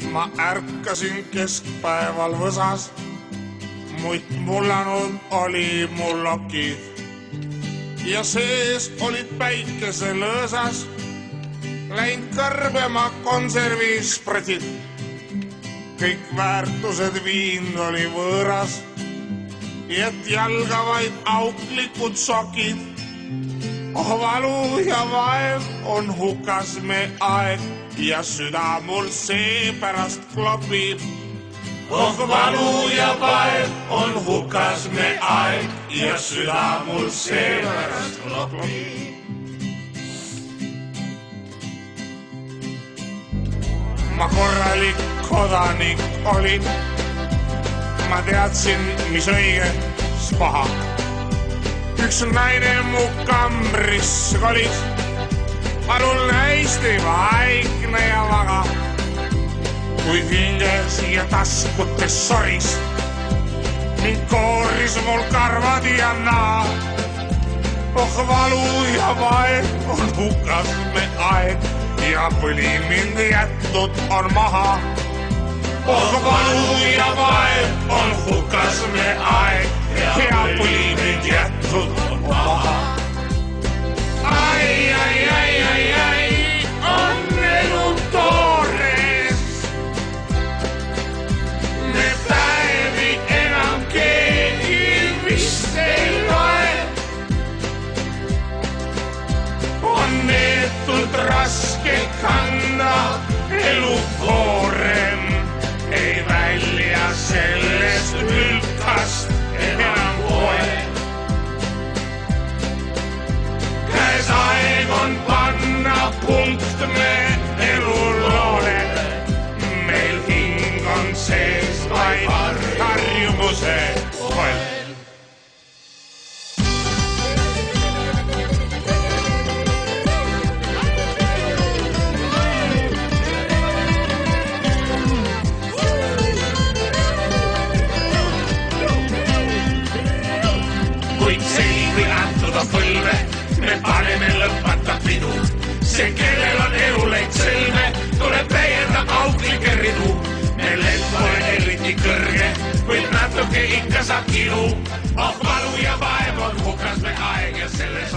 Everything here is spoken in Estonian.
Ma ärkasin keskpäeval võsas, muid mullanud oli mul lokid ja sees olid päikeselõõsas läinud kõrbema konservispratid. Kõik väärtused viin oli võõras, et jalga vaid auklikud sokid. Oh valu ja vaev on hukas me aeg ja süda mul seepärast klopib. Oh valu ja vaev on hukas me aeg ja süda mul seepärast klopib. Ma korralik kodanik olin, ma teadsin, mis õige, mis paha. Üks naine mu kambris kolis, palun hästi vaikne ja vaga. Kui hinge siia taskutes soris, mind kooris mul karvad ja naa. Oh valu ja vaev on hukas me aeg ja põli mind jätnud on maha. Oh valu ja vaev on hukas me aeg ja põli mind jätnud on maha. Ai, ai, ai, ai, ai, on elu toores. Me päevi enam keegi vist ei loe. On neetult raske kanda elu koorem, ei välja sellest ülkast enam koe. Käes aeg on panna punkt me eluloole. Meil hing on sees vaid harjumuse koel. Kuid seni kui antuda põlve, me paneme lõpmata pidu. See, kellel on eluleid sõlme, tuleb täienda auklike ridu. Meil lend pole eriti kõrge, kuid natuke ikka saab kilu. Oh valu ja vaev on hukas me aeg ja selles